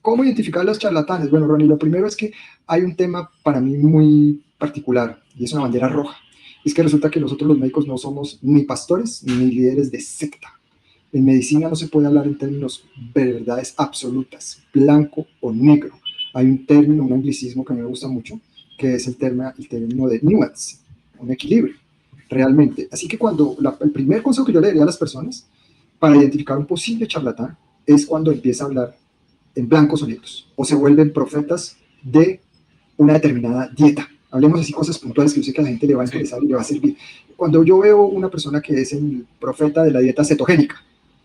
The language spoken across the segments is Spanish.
¿Cómo identificar a los charlatanes? Bueno, Ronnie, lo primero es que hay un tema para mí muy particular y es una bandera roja. Es que resulta que nosotros los médicos no somos ni pastores ni líderes de secta. En medicina no se puede hablar en términos de verdades absolutas, blanco o negro. Hay un término, un anglicismo que a mí me gusta mucho, que es el término de nuance, un equilibrio, realmente. Así que el primer consejo que yo le daría a las personas para identificar un posible charlatán es cuando empieza a hablar en blancos o negros, o se vuelven profetas de una determinada dieta. Hablemos así cosas puntuales que yo sé que a la gente le va a interesar y le va a servir. Cuando yo veo una persona que es el profeta de la dieta cetogénica,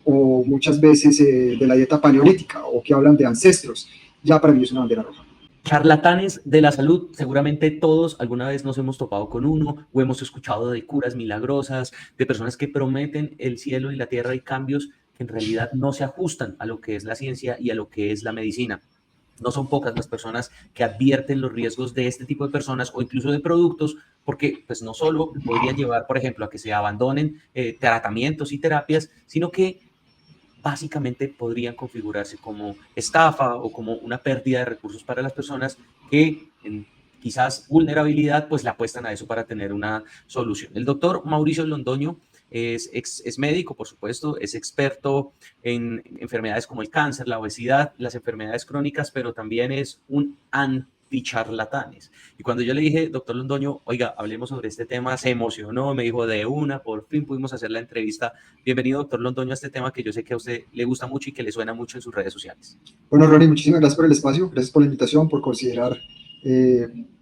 o muchas veces de la dieta paleolítica, o que hablan de ancestros, ya para mí es una bandera roja. Charlatanes de la salud, seguramente todos alguna vez nos hemos topado con uno o hemos escuchado de curas milagrosas, de personas que prometen el cielo y la tierra y cambios que en realidad no se ajustan a lo que es la ciencia y a lo que es la medicina. No son pocas las personas que advierten los riesgos de este tipo de personas o incluso de productos, porque pues no solo podrían llevar, por ejemplo, a que se abandonen tratamientos y terapias, sino que básicamente podrían configurarse como estafa o como una pérdida de recursos para las personas que en quizás vulnerabilidad pues la apuestan a eso para tener una solución. El doctor Mauricio Londoño es médico, por supuesto, es experto en enfermedades como el cáncer, la obesidad, las enfermedades crónicas, pero también es un anticharlatanes. Y cuando yo le dije, doctor Londoño, oiga, hablemos sobre este tema, se emocionó, me dijo de una, por fin pudimos hacer la entrevista. Bienvenido, doctor Londoño, a este tema que yo sé que a usted le gusta mucho y que le suena mucho en sus redes sociales. Bueno, Ronnie, muchísimas gracias por el espacio, gracias por la invitación, por considerar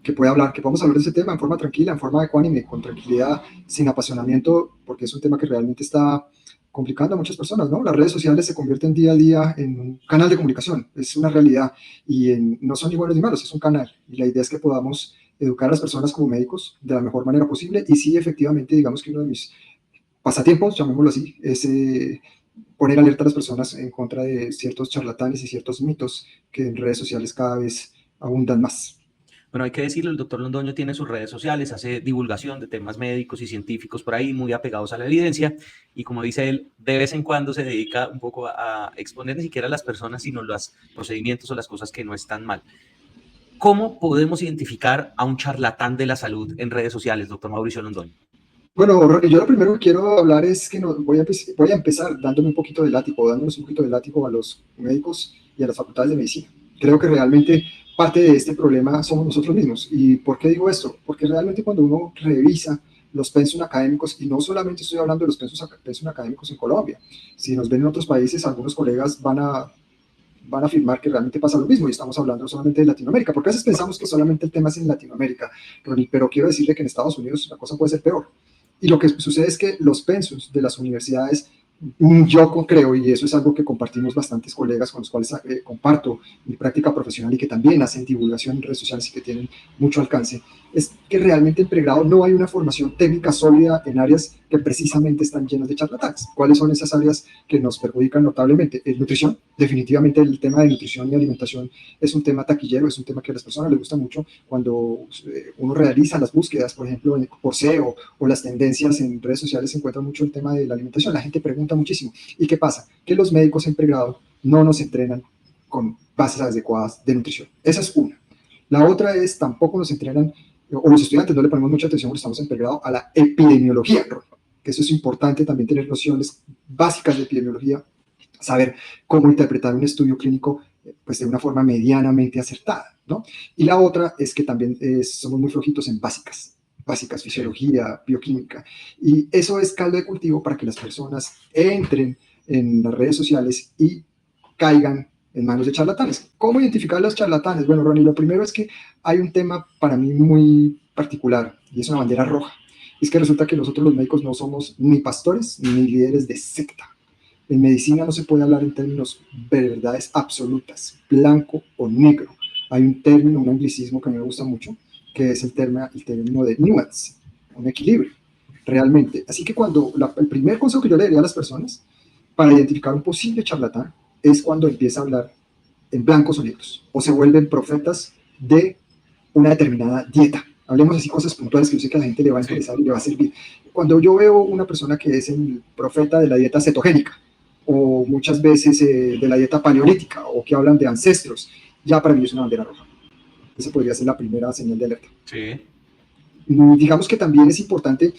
que podamos hablar de ese tema en forma tranquila, en forma ecuánime, con tranquilidad, sin apasionamiento, porque es un tema que realmente está complicando a muchas personas, ¿no? Las redes sociales se convierten día a día en un canal de comunicación, es una realidad, y no son ni buenos ni malos, es un canal, y la idea es que podamos educar a las personas como médicos de la mejor manera posible, y sí, efectivamente, digamos que uno de mis pasatiempos, llamémoslo así, es poner alerta a las personas en contra de ciertos charlatanes y ciertos mitos que en redes sociales cada vez abundan más. Bueno, hay que decirlo, el doctor Londoño tiene sus redes sociales, hace divulgación de temas médicos y científicos por ahí, muy apegados a la evidencia, y como dice él, de vez en cuando se dedica un poco a exponer ni siquiera a las personas, sino los procedimientos o las cosas que no están mal. ¿Cómo podemos identificar a un charlatán de la salud en redes sociales, doctor Mauricio Londoño? Bueno, Ronnie, yo lo primero que quiero hablar es que voy a empezar dándome un poquito de látigo, dándonos un poquito de látigo a los médicos y a las facultades de medicina. Creo que realmente parte de este problema somos nosotros mismos. ¿Y por qué digo esto? Porque realmente cuando uno revisa los pensum académicos, y no solamente estoy hablando de los pensum académicos en Colombia, si nos ven en otros países, algunos colegas van a afirmar que realmente pasa lo mismo y estamos hablando solamente de Latinoamérica, porque a veces pensamos que solamente el tema es en Latinoamérica, Ronnie, pero quiero decirle que en Estados Unidos la cosa puede ser peor. Y lo que sucede es que los pensos de las universidades, yo creo, y eso es algo que compartimos bastantes colegas con los cuales comparto mi práctica profesional y que también hacen divulgación en redes sociales y que tienen mucho alcance, es que realmente en pregrado no hay una formación técnica sólida en áreas que precisamente están llenas de charlatanes. ¿Cuáles son esas áreas que nos perjudican notablemente? Nutrición, definitivamente el tema de nutrición y alimentación es un tema taquillero, es un tema que a las personas les gusta mucho cuando uno realiza las búsquedas, por ejemplo, por SEO o las tendencias en redes sociales, se encuentra mucho el tema de la alimentación. La gente pregunta muchísimo. ¿Y qué pasa? Que los médicos en pregrado no nos entrenan con bases adecuadas de nutrición. Esa es una. La otra es, tampoco nos entrenan, o los estudiantes no le ponemos mucha atención cuando estamos en pregrado a la epidemiología, que eso es importante también tener nociones básicas de epidemiología, saber cómo interpretar un estudio clínico pues de una forma medianamente acertada, ¿no? Y la otra es que también somos muy flojitos en básicas, fisiología, bioquímica, y eso es caldo de cultivo para que las personas entren en las redes sociales y caigan en manos de charlatanes. ¿Cómo identificar a los charlatanes? Bueno, Ronnie, lo primero es que hay un tema para mí muy particular y es una bandera roja. Es que resulta que nosotros los médicos no somos ni pastores ni líderes de secta. En medicina no se puede hablar en términos de verdades absolutas, blanco o negro. Hay un término, un anglicismo que a mí me gusta mucho, que es el término de nuance, un equilibrio, realmente. Así que el primer consejo que yo le daría a las personas para identificar un posible charlatán es cuando empieza a hablar en blancos o negros, o se vuelven profetas de una determinada dieta. Hablemos así cosas puntuales que yo sé que a la gente le va a interesar y le va a servir. Cuando yo veo una persona que es el profeta de la dieta cetogénica, o muchas veces de la dieta paleolítica, o que hablan de ancestros, ya para mí es una bandera roja. Esa podría ser la primera señal de alerta. Sí. Digamos que también es importante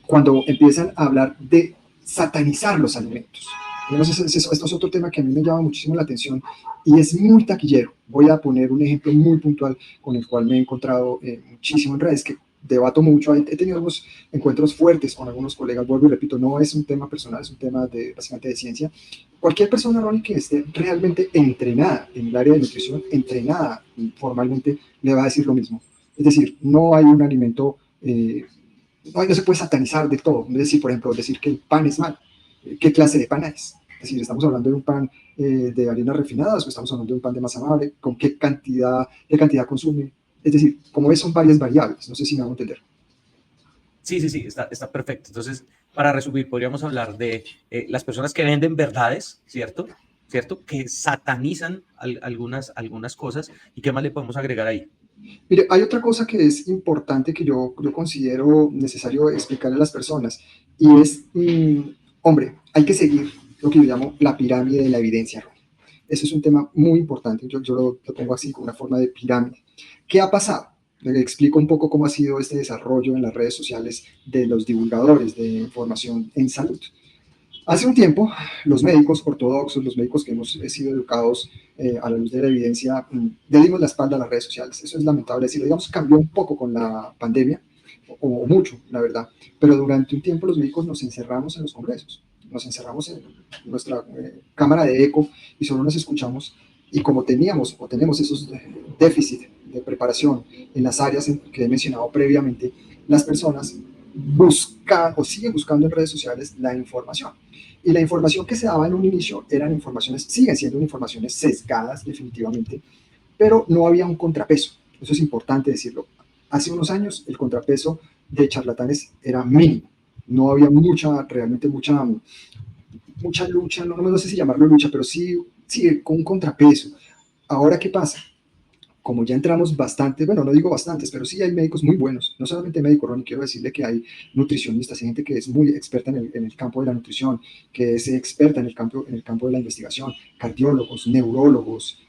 cuando empiezan a hablar de satanizar los alimentos. Esto es otro tema que a mí me llama muchísimo la atención y es muy taquillero. Voy a poner un ejemplo muy puntual con el cual me he encontrado muchísimo en redes, que debato mucho. He tenido unos encuentros fuertes con algunos colegas, vuelvo y repito, no es un tema personal, es un tema básicamente de ciencia. Cualquier persona, Ronnie, que esté realmente entrenada en el área de nutrición, entrenada formalmente, le va a decir lo mismo. Es decir, no hay un alimento no se puede satanizar de todo. Es decir, por ejemplo, decir que el pan es mal. ¿Qué clase de pan es? Es decir, ¿estamos hablando de un pan de harinas refinadas o estamos hablando de un pan de masa madre? ¿Con qué cantidad consume? Es decir, como ves, son varias variables. No sé si me hago entender. Sí, sí, sí, está perfecto. Entonces, para resumir, podríamos hablar de las personas que venden verdades, ¿cierto? ¿Cierto? Que satanizan algunas cosas. ¿Y qué más le podemos agregar ahí? Mire, hay otra cosa que es importante que yo considero necesario explicarle a las personas y es, hombre, hay que seguir lo que yo llamo la pirámide de la evidencia. Eso es un tema muy importante, yo lo pongo así, como una forma de pirámide. ¿Qué ha pasado? Le explico un poco cómo ha sido este desarrollo en las redes sociales de los divulgadores de información en salud. Hace un tiempo, los médicos ortodoxos, los médicos que hemos sido educados a la luz de la evidencia, le dimos la espalda a las redes sociales. Eso es lamentable decirlo. Digamos, cambió un poco con la pandemia, o mucho, la verdad. Pero durante un tiempo los médicos nos encerramos en los congresos, nos encerramos en nuestra cámara de eco y solo nos escuchamos. Y como teníamos o tenemos esos déficits de preparación en las áreas que he mencionado previamente, las personas buscan o siguen buscando en redes sociales la información. Y la información que se daba en un inicio eran informaciones, siguen siendo informaciones sesgadas definitivamente, pero no había un contrapeso. Eso es importante decirlo. Hace unos años el contrapeso de charlatanes era mínimo. No había realmente mucha lucha, no sé si llamarlo lucha, pero sí con un contrapeso. Ahora, ¿qué pasa? Como ya entramos bastante, bueno, no digo bastantes, pero sí hay médicos muy buenos, no solamente médicos, Ronnie, quiero decirle que hay nutricionistas, hay gente que es muy experta en el campo de la nutrición, que es experta en el campo de la investigación, cardiólogos, neurólogos,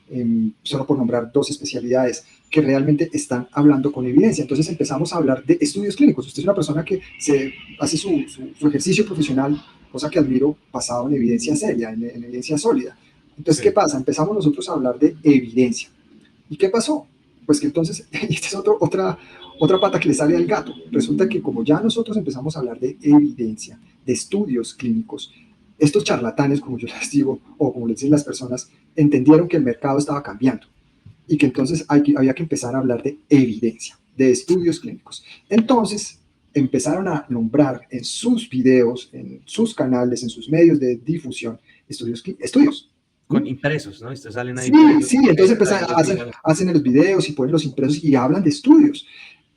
solo por nombrar dos especialidades que realmente están hablando con evidencia. Entonces empezamos a hablar de estudios clínicos. Usted es una persona que hace su ejercicio profesional, cosa que admiro, basado en evidencia seria, en evidencia sólida. Entonces, ¿qué Sí. pasa? Empezamos nosotros a hablar de evidencia. ¿Y qué pasó? Pues que entonces, esta es otra pata que le sale al gato. Resulta que como ya nosotros empezamos a hablar de evidencia, de estudios clínicos, estos charlatanes, como yo les digo, o como les dicen las personas, entendieron que el mercado estaba cambiando y que entonces había que empezar a hablar de evidencia, de estudios clínicos. Entonces, empezaron a nombrar en sus videos, en sus canales, en sus medios de difusión, estudios. Con impresos, ¿no? Estos salen ahí Sí, impresos sí, en entonces prensa y los digan. hacen los videos y ponen los impresos y hablan de estudios,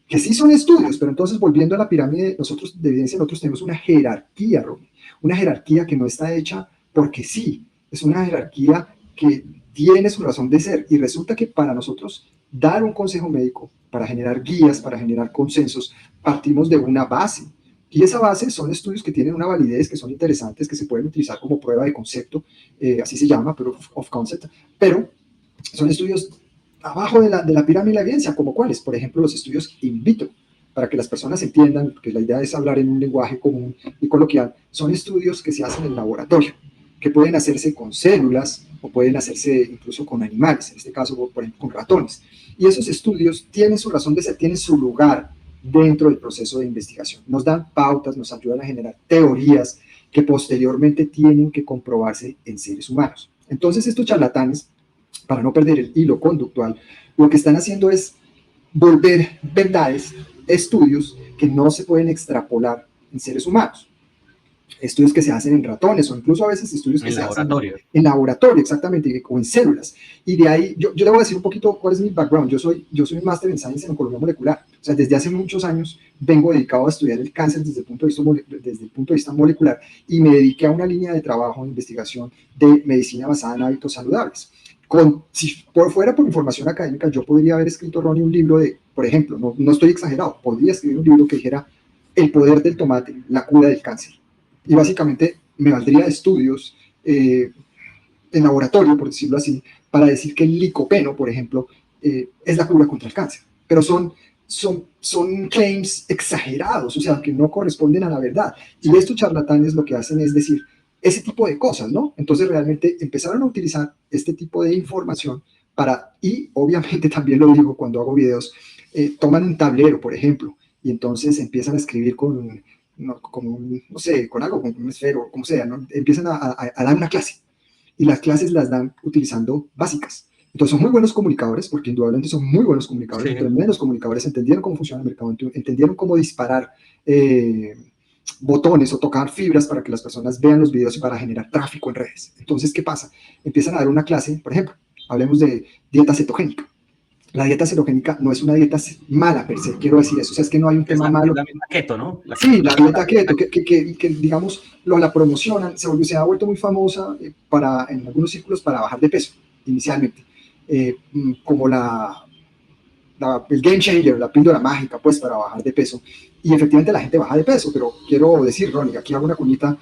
que sí son estudios, pero entonces volviendo a la pirámide, nosotros de evidencia, nosotros tenemos una jerarquía, Romy, una jerarquía que no está hecha porque sí, es una jerarquía que tiene su razón de ser y resulta que para nosotros dar un consejo médico, para generar guías, para generar consensos, partimos de una base. Y esa base son estudios que tienen una validez, que son interesantes, que se pueden utilizar como prueba de concepto, así se llama, proof of concept, pero son estudios abajo de la pirámide de la evidencia, como cuáles, por ejemplo, los estudios in vitro, para que las personas entiendan que la idea es hablar en un lenguaje común y coloquial, son estudios que se hacen en el laboratorio, que pueden hacerse con células o pueden hacerse incluso con animales, en este caso, por ejemplo, con ratones. Y esos estudios tienen su razón de ser, tienen su lugar dentro del proceso de investigación. Nos dan pautas, nos ayudan a generar teorías que posteriormente tienen que comprobarse en seres humanos. Entonces, estos charlatanes, para no perder el hilo conductual, lo que están haciendo es volver verdades, estudios que no se pueden extrapolar en seres humanos. Estudios que se hacen en ratones o incluso a veces estudios que En se hacen laboratorio. en laboratorio, exactamente, o en células. Y de ahí, yo le voy a decir un poquito cuál es mi background. Yo soy un máster en Science en Oncología Molecular. O sea, desde hace muchos años vengo dedicado a estudiar el cáncer desde el punto de vista molecular y me dediqué a una línea de trabajo de investigación de medicina basada en hábitos saludables. Si fuera por información académica, yo podría haber escrito, Ronnie, un libro de, por ejemplo, no estoy exagerado, podría escribir un libro que dijera El poder del tomate, la cura del cáncer. Y básicamente me valdría de estudios en laboratorio, por decirlo así, para decir que el licopeno, por ejemplo, es la cura contra el cáncer. Pero son claims exagerados, o sea, que no corresponden a la verdad. Y estos charlatanes lo que hacen es decir ese tipo de cosas, ¿no? Entonces realmente empezaron a utilizar este tipo de información para, y obviamente también lo digo cuando hago videos, toman un tablero, por ejemplo, y entonces empiezan a escribir con, no sé, con algo, con un esfero, como sea, ¿no? Empiezan a dar una clase y las clases las dan utilizando básicas. Entonces son muy buenos comunicadores, porque indudablemente son muy buenos comunicadores, Sí. son tremendos comunicadores, entendieron cómo funciona el mercado, entendieron cómo disparar botones o tocar fibras para que las personas vean los videos y para generar tráfico en redes. Entonces, ¿qué pasa? Empiezan a dar una clase, por ejemplo, hablemos de dieta cetogénica. La dieta cetogénica no es una dieta mala per se, quiero decir eso, o sea, es que no hay un tema malo. Es la misma keto, ¿no? Sí, la dieta keto, que digamos, la promocionan, se ha vuelto muy famosa en algunos círculos para bajar de peso, inicialmente, como el game changer, la píldora mágica, pues, para bajar de peso. Y efectivamente la gente baja de peso, pero quiero decir, Ronnie, aquí hago una cuñita,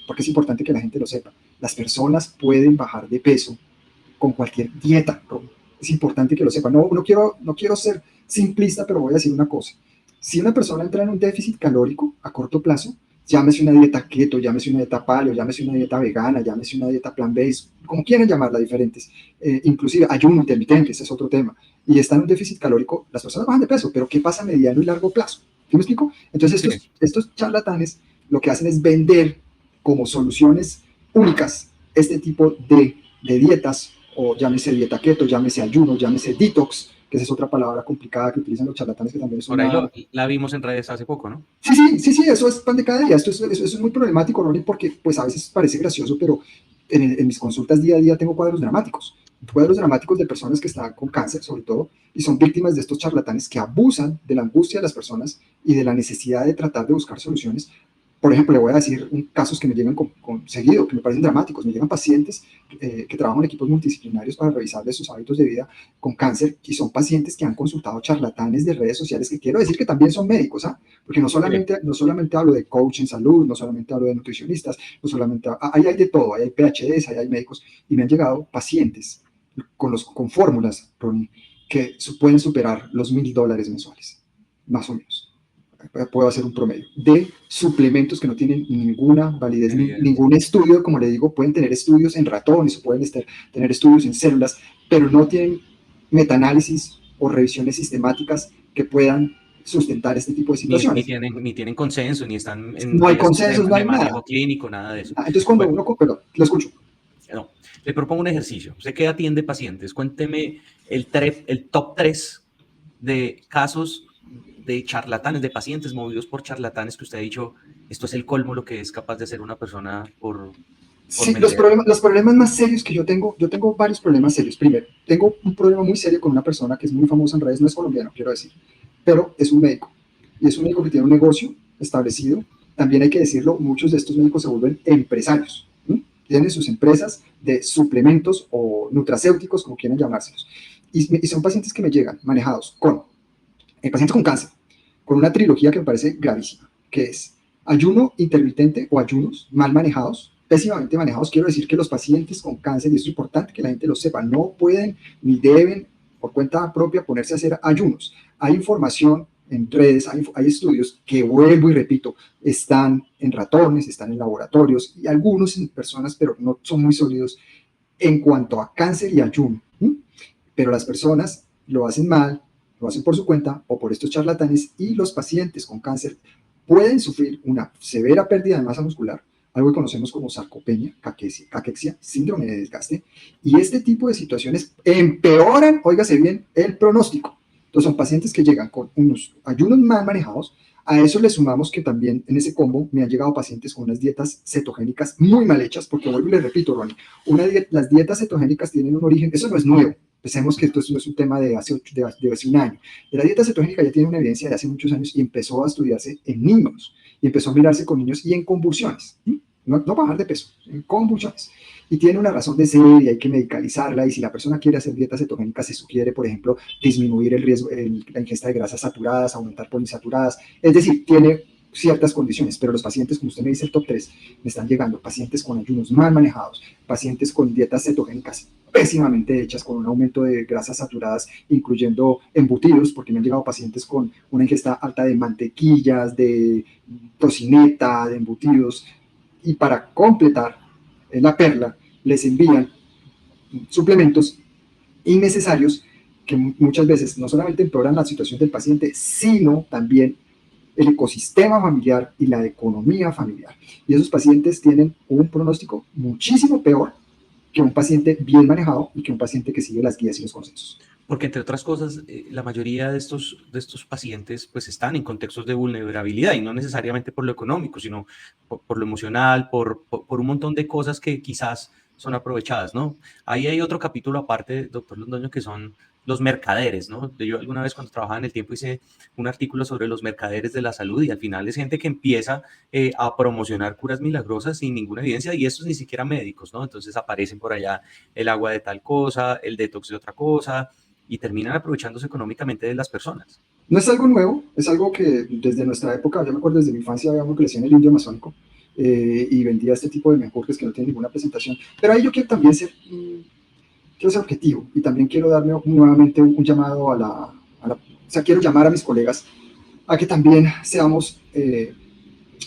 porque es importante que la gente lo sepa. Las personas pueden bajar de peso con cualquier dieta, Ronnie. Es importante que lo sepan. No quiero ser simplista, pero voy a decir una cosa. Si una persona entra en un déficit calórico a corto plazo, llámese una dieta keto, llámese una dieta paleo, llámese una dieta vegana, llámese una dieta plant-based, como quieran llamarla, diferentes, inclusive ayuno intermitente, ese es otro tema, y está en un déficit calórico, las personas bajan de peso, pero ¿qué pasa a mediano y largo plazo? ¿Sí me explico? Entonces estos charlatanes lo que hacen es vender como soluciones únicas este tipo de dietas, o llámese dieta keto, llámese ayuno, llámese detox, que esa es otra palabra complicada que utilizan los charlatanes, que también es Por ahí una... la vimos en redes hace poco, ¿no? Sí, eso es pan de cada día. Eso es muy problemático, Ronnie, porque pues a veces parece gracioso, pero en mis consultas día a día tengo cuadros dramáticos de personas que están con cáncer, sobre todo, y son víctimas de estos charlatanes que abusan de la angustia de las personas y de la necesidad de tratar de buscar soluciones. Por ejemplo, le voy a decir casos que me llegan con seguido, que me parecen dramáticos. Me llegan pacientes que trabajan en equipos multidisciplinarios para revisarles sus hábitos de vida con cáncer, y son pacientes que han consultado charlatanes de redes sociales, que quiero decir que también son médicos, ¿ah? Porque no solamente hablo de coach en salud, no solamente hablo de nutricionistas, no solamente, ahí hay de todo, ahí hay PhDs, ahí hay médicos, y me han llegado pacientes con fórmulas, Ronnie, que pueden superar los $1,000 mensuales, más o menos. Puedo hacer un promedio de suplementos que no tienen ninguna validez, ningún estudio, como le digo, pueden tener estudios en ratones o pueden tener estudios en células, pero no tienen metaanálisis o revisiones sistemáticas que puedan sustentar este tipo de situaciones. Ni tienen consenso, ni están en No hay vías consensos, no de hay manejo nada. clínico, nada de eso. Entonces, cuando Bueno, perdón, lo escucho. no, le propongo un ejercicio. Usted que atiende pacientes, cuénteme el top 3 de casos de charlatanes, de pacientes movidos por charlatanes que usted ha dicho, esto es el colmo lo que es capaz de hacer una persona por Sí, vender. los problemas más serios que yo tengo varios problemas serios. Primero, tengo un problema muy serio con una persona que es muy famosa en redes, no es colombiano, quiero decir, pero es un médico. Y es un médico que tiene un negocio establecido. También hay que decirlo, muchos de estos médicos se vuelven empresarios. ¿Sí? Tienen sus empresas de suplementos o nutracéuticos, como quieran llamárselos. Y son pacientes que me llegan manejados con pacientes con cáncer, con una trilogía que me parece gravísima, que es ayuno intermitente o ayunos mal manejados, pésimamente manejados. Quiero decir que los pacientes con cáncer, y esto es importante que la gente lo sepa, no pueden ni deben por cuenta propia ponerse a hacer ayunos. Hay información en redes, hay estudios que, vuelvo y repito, están en ratones, están en laboratorios y algunos en personas, pero no son muy sólidos en cuanto a cáncer y ayuno. Pero las personas lo hacen mal, lo hacen por su cuenta o por estos charlatanes, y los pacientes con cáncer pueden sufrir una severa pérdida de masa muscular, algo que conocemos como sarcopenia, caquexia, síndrome de desgaste, y este tipo de situaciones empeoran, óigase bien, el pronóstico. Entonces son pacientes que llegan con unos ayunos mal manejados. A eso le sumamos que también en ese combo me han llegado pacientes con unas dietas cetogénicas muy mal hechas, porque vuelvo y le repito, Ronnie, las dietas cetogénicas tienen un origen, eso no es nuevo. Pensemos que esto no es un tema de hace un año. La dieta cetogénica ya tiene una evidencia de hace muchos años y empezó a estudiarse en niños, y empezó a mirarse con niños y en convulsiones. No bajar de peso, en convulsiones. Y tiene una razón de ser y hay que medicalizarla, y si la persona quiere hacer dieta cetogénica se sugiere, por ejemplo, disminuir el riesgo, la ingesta de grasas saturadas, aumentar poliinsaturadas, es decir, tiene ciertas condiciones, pero los pacientes, como usted me dice, el top 3, me están llegando pacientes con ayunos mal manejados, pacientes con dietas cetogénicas pésimamente hechas, con un aumento de grasas saturadas, incluyendo embutidos, porque me han llegado pacientes con una ingesta alta de mantequillas, de tocineta, de embutidos, y para completar la perla, les envían suplementos innecesarios que muchas veces no solamente empeoran la situación del paciente, sino también el ecosistema familiar y la economía familiar. Y esos pacientes tienen un pronóstico muchísimo peor que un paciente bien manejado y que un paciente que sigue las guías y los consensos. Porque, entre otras cosas, la mayoría de estos pacientes pues están en contextos de vulnerabilidad y no necesariamente por lo económico, sino por lo emocional, por un montón de cosas que quizás son aprovechadas, ¿no? Ahí hay otro capítulo aparte, doctor Londoño, que son los mercaderes, ¿no? Yo alguna vez cuando trabajaba en El Tiempo hice un artículo sobre los mercaderes de la salud y al final es gente que empieza a promocionar curas milagrosas sin ninguna evidencia y estos ni siquiera médicos, ¿no? Entonces aparecen por allá el agua de tal cosa, el detox de otra cosa, y terminan aprovechándose económicamente de las personas. No es algo nuevo, es algo que desde nuestra época, yo me acuerdo desde mi infancia, había uno que le decían el indio amazónico y vendía este tipo de menjurjes que no tienen ninguna presentación. Pero ahí yo quiero también quiero ser objetivo y también quiero darme nuevamente un llamado o sea, quiero llamar a mis colegas a que también seamos,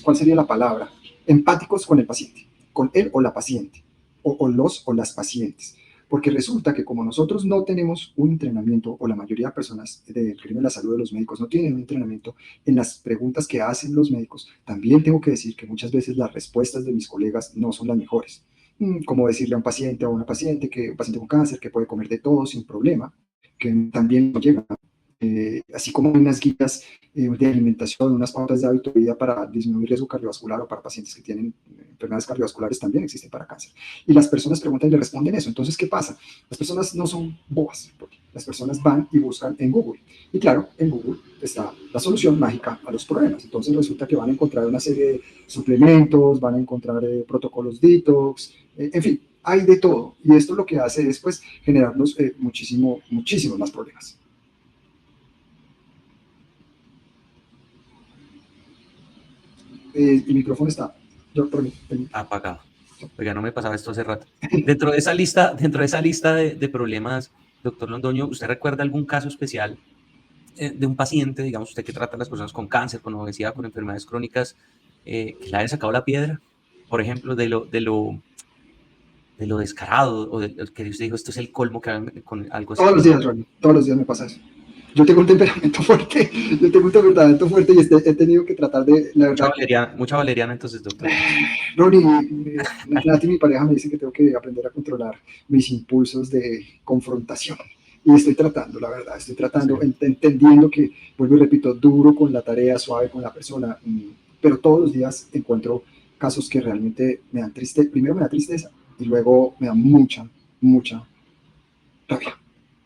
¿cuál sería la palabra? Empáticos con el paciente, con él o la paciente, o los o las pacientes. Porque resulta que como nosotros no tenemos un entrenamiento, o la mayoría de personas del gremio de la salud de los médicos no tienen un entrenamiento en las preguntas que hacen los médicos, también tengo que decir que muchas veces las respuestas de mis colegas no son las mejores. Como decirle a un paciente o a una paciente que un paciente con cáncer que puede comer de todo sin problema, que también no llega. Así como unas guías de alimentación, unas pautas de hábito de vida para disminuir riesgo cardiovascular o para pacientes que tienen enfermedades cardiovasculares también existen para cáncer. Y las personas preguntan y le responden eso. Entonces, ¿qué pasa? Las personas no son bobas, las personas van y buscan en Google. Y claro, en Google está la solución mágica a los problemas. Entonces resulta que van a encontrar una serie de suplementos, van a encontrar protocolos detox, en fin, hay de todo. Y esto lo que hace es pues generarnos muchísimos más problemas. El micrófono está Apagado. Oiga, no me pasaba esto hace rato. Dentro de esa lista de problemas, doctor Londoño, ¿usted recuerda algún caso especial de un paciente, digamos usted que trata a las personas con cáncer, con obesidad, con enfermedades crónicas, que le haya sacado la piedra? Por ejemplo, de lo descarado, o de que usted dijo, esto es el colmo que hagan con algo así. Todos los días, Ronnie, todos los días me pasa eso. Yo tengo un temperamento fuerte, y he tenido que tratar de, la verdad. Mucha valeriana entonces, doctor. Ronnie, Nati, mi pareja, me dice que tengo que aprender a controlar mis impulsos de confrontación. Y estoy tratando, la verdad, estoy tratando, sí, entendiendo que, vuelvo y repito, duro con la tarea, suave con la persona, pero todos los días encuentro casos que realmente me dan tristeza, primero me da tristeza y luego me da mucha rabia.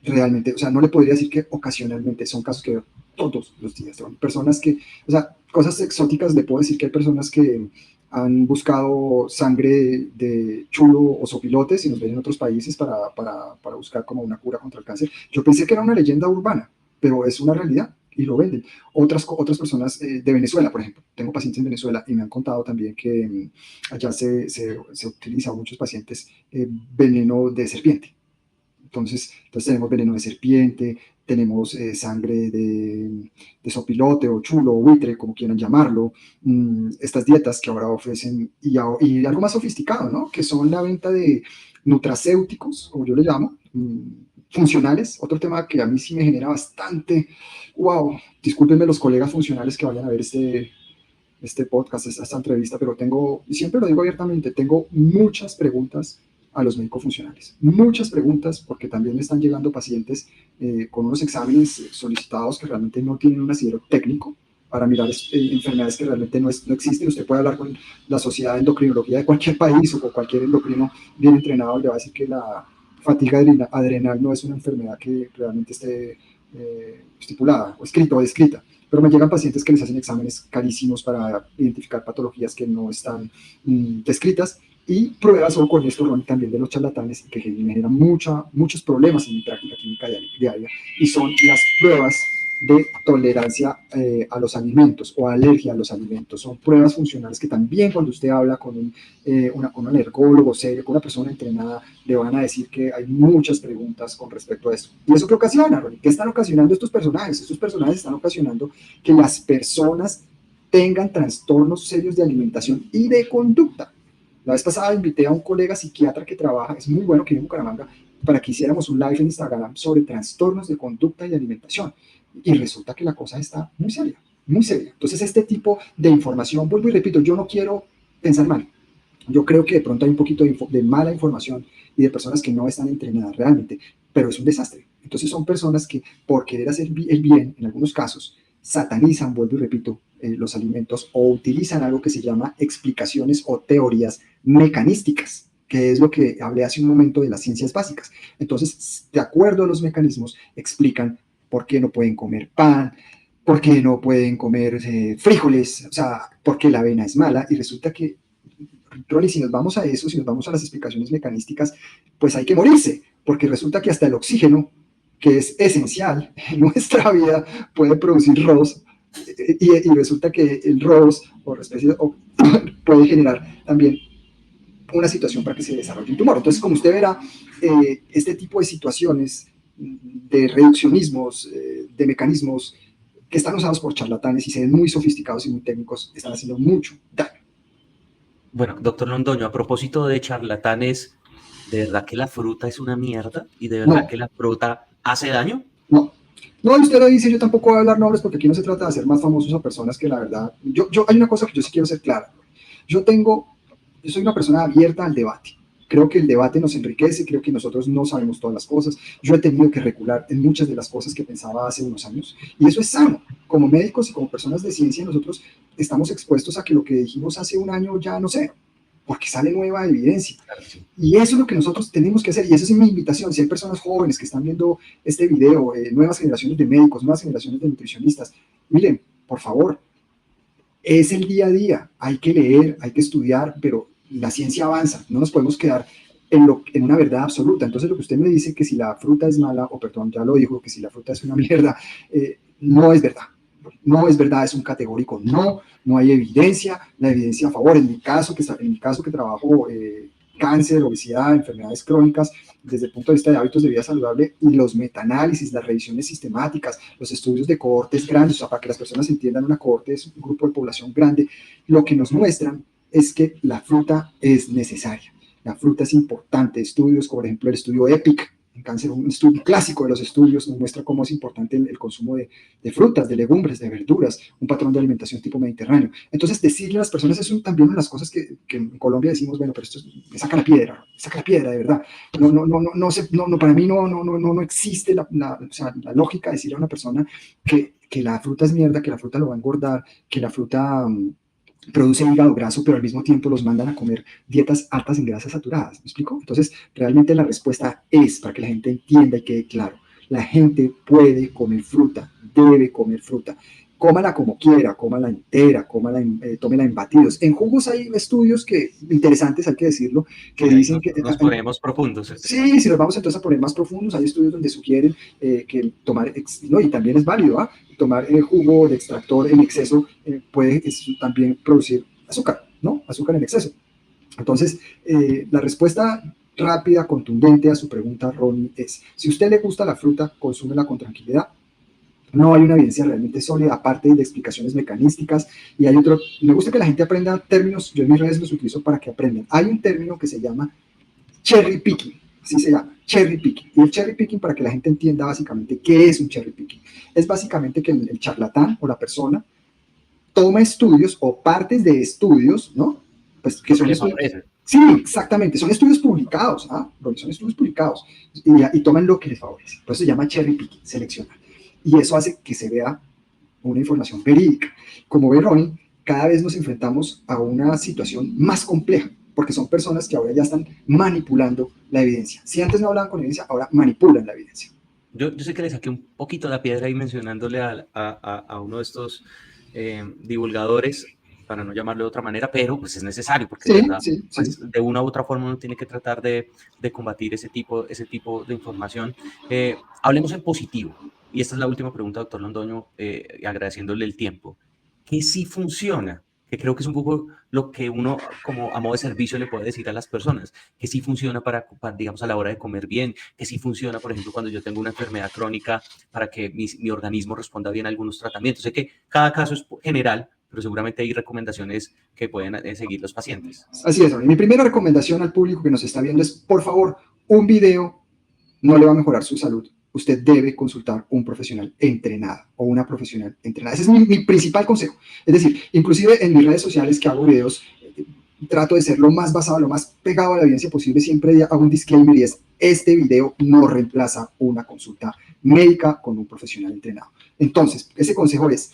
Realmente, o sea, no le podría decir que ocasionalmente, son casos que veo todos los días. Son personas que, o sea, cosas exóticas, le puedo decir que hay personas que han buscado sangre de chulo o sopilotes y nos ven en otros países para buscar como una cura contra el cáncer. Yo pensé que era una leyenda urbana, pero es una realidad y lo venden. Otras personas de Venezuela, por ejemplo, tengo pacientes en Venezuela y me han contado también que allá se utiliza a muchos pacientes veneno de serpiente. Entonces tenemos veneno de serpiente, tenemos sangre de sopilote o chulo o buitre, como quieran llamarlo, estas dietas que ahora ofrecen y algo más sofisticado, ¿no? Que son la venta de nutracéuticos, como yo le llamo, funcionales, otro tema que a mí sí me genera bastante, wow, discúlpenme los colegas funcionales que vayan a ver este podcast, esta entrevista, pero y siempre lo digo abiertamente, tengo muchas preguntas a los médicos funcionales. Muchas preguntas, porque también me están llegando pacientes con unos exámenes solicitados que realmente no tienen un asidero técnico para mirar enfermedades que realmente no existen. Usted puede hablar con la sociedad de endocrinología de cualquier país o con cualquier endocrino bien entrenado y le va a decir que la fatiga adrenal no es una enfermedad que realmente esté estipulada o escrita o descrita. Pero me llegan pacientes que les hacen exámenes carísimos para identificar patologías que no están descritas y pruebas o con esto también de los charlatanes que me generan muchos problemas en mi práctica clínica diaria y son las pruebas de tolerancia a los alimentos o alergia a los alimentos. Son pruebas funcionales que también cuando usted habla con un alergólogo serio, con una persona entrenada, le van a decir que hay muchas preguntas con respecto a esto. ¿Y eso qué ocasiona, Ronnie? ¿Qué están ocasionando estos personajes? Estos personajes están ocasionando que las personas tengan trastornos serios de alimentación y de conducta. La vez pasada invité a un colega psiquiatra que trabaja, es muy bueno, que vive en Bucaramanga, para que hiciéramos un live en Instagram sobre trastornos de conducta y alimentación. Y resulta que la cosa está muy seria, muy seria. Entonces, este tipo de información, vuelvo y repito, yo no quiero pensar mal. Yo creo que de pronto hay un poquito de mala información y de personas que no están entrenadas realmente, pero es un desastre. Entonces son personas que por querer hacer el bien, en algunos casos, satanizan, vuelvo y repito, los alimentos o utilizan algo que se llama explicaciones o teorías mecanísticas, que es lo que hablé hace un momento de las ciencias básicas. Entonces, de acuerdo a los mecanismos, explican por qué no pueden comer pan, por qué no pueden comer frijoles, o sea, por qué la avena es mala, y resulta que Ronnie, si nos vamos a eso, si nos vamos a las explicaciones mecanísticas, pues hay que morirse, porque resulta que hasta el oxígeno, que es esencial en nuestra vida, puede producir ROS, y resulta que el ROS puede generar también una situación para que se desarrolle un tumor. Entonces, como usted verá, este tipo de situaciones de reduccionismos, de mecanismos que están usados por charlatanes y se ven muy sofisticados y muy técnicos, están haciendo mucho daño. Bueno, doctor Londoño, a propósito de charlatanes, ¿de verdad que la fruta es una mierda? ¿Y de verdad No, que la fruta hace daño? no. No, usted lo dice, yo tampoco voy a hablar nombres porque aquí no se trata de hacer más famosos a personas que la verdad. Hay una cosa que yo sí quiero ser clara. Yo tengo, yo soy una persona abierta al debate. Creo que el debate nos enriquece, creo que nosotros no sabemos todas las cosas. Yo he tenido que recular en muchas de las cosas que pensaba hace unos años y eso es sano. Como médicos y como personas de ciencia, nosotros estamos expuestos a que lo que dijimos hace un año ya no sé, porque sale nueva evidencia. Claro, sí. Y eso es lo que nosotros tenemos que hacer. Y esa es mi invitación. Si hay personas jóvenes que están viendo este video, nuevas generaciones de médicos, nuevas generaciones de nutricionistas, miren, por favor, es el día a día. Hay que leer, hay que estudiar, pero la ciencia avanza. No nos podemos quedar en una verdad absoluta. Entonces, lo que usted me dice que si la fruta es mala, o perdón, ya lo dijo, que si la fruta es una mierda, no es verdad. No es verdad, es un categórico no, no hay evidencia, la evidencia a favor, en mi caso que trabajo cáncer, obesidad, enfermedades crónicas, desde el punto de vista de hábitos de vida saludable y los metaanálisis, las revisiones sistemáticas, los estudios de cohortes grandes, o sea, para que las personas entiendan, una cohorte es un grupo de población grande, lo que nos muestran es que la fruta es necesaria, la fruta es importante, estudios como por ejemplo el estudio EPIC, en cáncer, un estudio clásico de los estudios, nos muestra cómo es importante el consumo de frutas, de legumbres, de verduras, un patrón de alimentación tipo mediterráneo. Entonces, decirle a las personas es también una de las cosas que en Colombia decimos, bueno, pero esto me saca la piedra, de verdad. Para mí no existe o sea, la lógica de decirle a una persona que la fruta es mierda, que la fruta lo va a engordar, que la fruta produce hígado graso, pero al mismo tiempo los mandan a comer dietas altas en grasas saturadas. ¿Me explico? Entonces, realmente la respuesta es, para que la gente entienda y quede claro, la gente puede comer fruta, debe comer fruta. Cómala como quiera, cómala entera, tómela en batidos. En jugos hay estudios interesantes, hay que decirlo, que Y ahí dicen que nos ponemos profundos. sí, si nos vamos entonces a poner más profundos, hay estudios donde sugieren que tomar, no, y también es válido, ¿ah? Tomar jugo de extractor en exceso puede también producir azúcar, ¿no? Azúcar en exceso. Entonces, la respuesta rápida, contundente a su pregunta, Ronnie, es, si a usted le gusta la fruta, consúmela con tranquilidad. No hay una evidencia realmente sólida, aparte de explicaciones mecanísticas. Y hay otro, me gusta que la gente aprenda términos, yo en mis redes los utilizo para que aprendan. Hay un término que se llama cherry picking, así se llama, cherry picking. Y el cherry picking, para que la gente entienda básicamente qué es un cherry picking, es básicamente que el charlatán o la persona toma estudios o partes de estudios, ¿no? Pues que Lo que son le estudios. favorece. Sí, exactamente, son estudios publicados, ¿ah? Son estudios publicados y toman lo que les favorece. Por eso se llama cherry picking, seleccionar. Y eso hace que se vea una información verídica. Como ve Ronnie, cada vez nos enfrentamos a una situación más compleja, porque son personas que ahora ya están manipulando la evidencia. Si antes no hablaban con evidencia, ahora manipulan la evidencia. Yo sé que le saqué un poquito la piedra ahí mencionándole a uno de estos divulgadores, para no llamarlo de otra manera, pero pues es necesario, porque de Sí, verdad, sí, sí. pues de una u otra forma uno tiene que tratar de combatir ese tipo de información. Hablemos en positivo y esta es la última pregunta, doctor Londoño, agradeciéndole el tiempo, ¿qué sí funciona? Que creo que es un poco lo que uno como a modo de servicio le puede decir a las personas, que sí funciona digamos, a la hora de comer bien, que sí funciona, por ejemplo, cuando yo tengo una enfermedad crónica para que mi organismo responda bien a algunos tratamientos. Sé que cada caso es general, pero seguramente hay recomendaciones que pueden seguir los pacientes. Así es, Ronnie. Mi primera recomendación al público que nos está viendo es, por favor, un video no le va a mejorar su salud. Usted debe consultar un profesional entrenado o una profesional entrenada. Ese es mi principal consejo. Es decir, inclusive en mis redes sociales que hago videos, trato de ser lo más basado, lo más pegado a la evidencia posible. Siempre hago un disclaimer y es, este video no reemplaza una consulta médica con un profesional entrenado. Entonces, ese consejo es,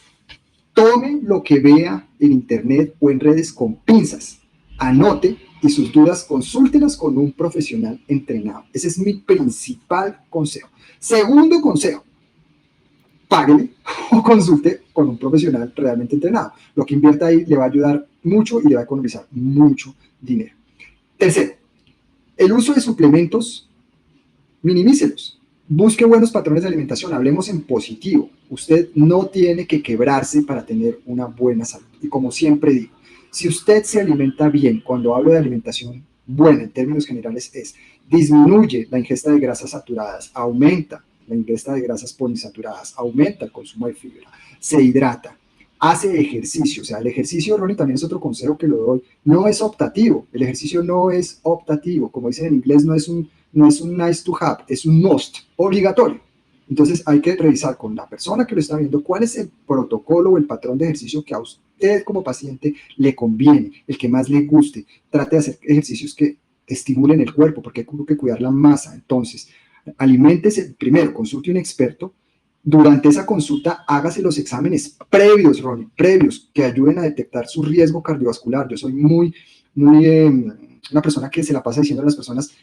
tome lo que vea en internet o en redes con pinzas, anote y sus dudas consúltelas con un profesional entrenado. Ese es mi principal consejo. Segundo consejo, páguele o consulte con un profesional realmente entrenado. Lo que invierta ahí le va a ayudar mucho y le va a economizar mucho dinero. Tercero, el uso de suplementos, minimícelos. Busque buenos patrones de alimentación, hablemos en positivo. Usted no tiene que quebrarse para tener una buena salud. Y como siempre digo, si usted se alimenta bien, cuando hablo de alimentación buena en términos generales es, disminuye la ingesta de grasas saturadas, aumenta la ingesta de grasas poliinsaturadas, aumenta el consumo de fibra, se hidrata, hace ejercicio. O sea, el ejercicio, Ronnie, también es otro consejo que lo doy, no es optativo. El ejercicio no es optativo. Como dicen en inglés, no es un nice to have, es un must, obligatorio. Entonces hay que revisar con la persona que lo está viendo cuál es el protocolo o el patrón de ejercicio que a usted como paciente le conviene, el que más le guste. Trate de hacer ejercicios que estimulen el cuerpo, porque hay que cuidar la masa. Entonces, aliméntese primero, consulte a un experto. Durante esa consulta, hágase los exámenes previos, Ronnie, previos, que ayuden a detectar su riesgo cardiovascular. Yo soy muy una persona que se la pasa diciendo a las personas,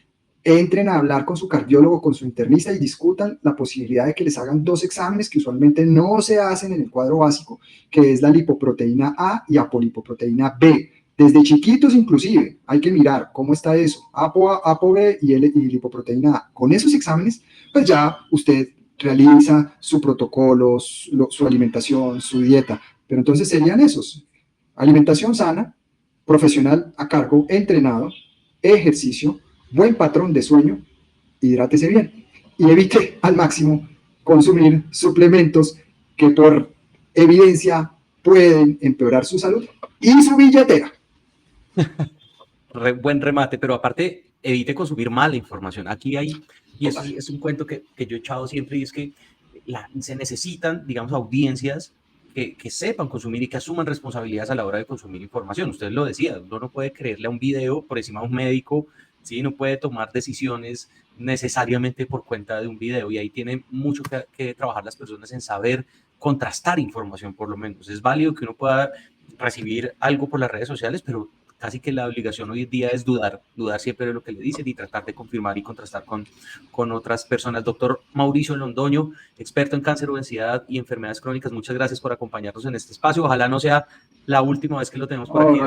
entren a hablar con su cardiólogo, con su internista y discutan la posibilidad de que les hagan 2 exámenes que usualmente no se hacen en el cuadro básico, que es la lipoproteína A y apolipoproteína B. Desde chiquitos inclusive hay que mirar cómo está eso, ApoB y lipoproteína A. Con esos exámenes, pues ya usted realiza su protocolo, su alimentación, su dieta. Pero entonces serían esos: alimentación sana, profesional a cargo, entrenado, ejercicio, buen patrón de sueño, hidrátese bien y evite al máximo consumir suplementos que por evidencia pueden empeorar su salud y su billetera. Buen remate, pero aparte evite consumir mala información. Aquí hay, y eso es un cuento que yo he echado siempre, y es que se necesitan, digamos, audiencias que sepan consumir y que asuman responsabilidades a la hora de consumir información. Usted lo decía, uno no puede creerle a un video por encima de un médico, ¿sí? No puede tomar decisiones necesariamente por cuenta de un video, y ahí tienen mucho que trabajar las personas en saber contrastar información, por lo menos. Es válido que uno pueda recibir algo por las redes sociales, pero casi que la obligación hoy en día es dudar siempre de lo que le dicen y tratar de confirmar y contrastar con otras personas. Doctor Mauricio Londoño, experto en cáncer, obesidad y enfermedades crónicas, muchas gracias por acompañarnos en este espacio. Ojalá no sea la última vez que lo tenemos por aquí.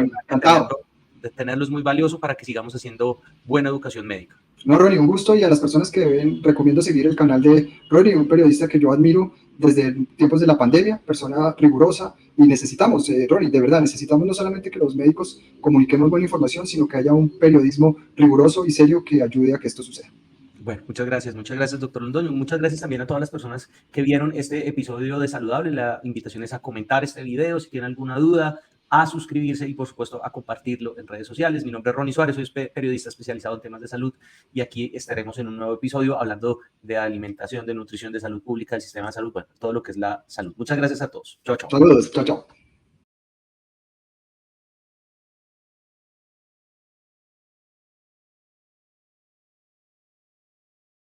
De tenerlo es muy valioso para que sigamos haciendo buena educación médica. No, Ronnie, un gusto, y a las personas que ven, recomiendo seguir el canal de Ronnie, un periodista que yo admiro desde tiempos de la pandemia, persona rigurosa, y necesitamos, Ronnie, de verdad, necesitamos no solamente que los médicos comuniquemos buena información, sino que haya un periodismo riguroso y serio que ayude a que esto suceda. Bueno, muchas gracias, doctor Londoño. Muchas gracias también a todas las personas que vieron este episodio de Saludable. La invitación es a comentar este video si tienen alguna duda, a suscribirse y, por supuesto, a compartirlo en redes sociales. Mi nombre es Ronnie Suárez, soy periodista especializado en temas de salud, y aquí estaremos en un nuevo episodio hablando de alimentación, de nutrición, de salud pública, del sistema de salud, bueno, todo lo que es la salud. Muchas gracias a todos. Chao, chao. Saludos, chao, chao.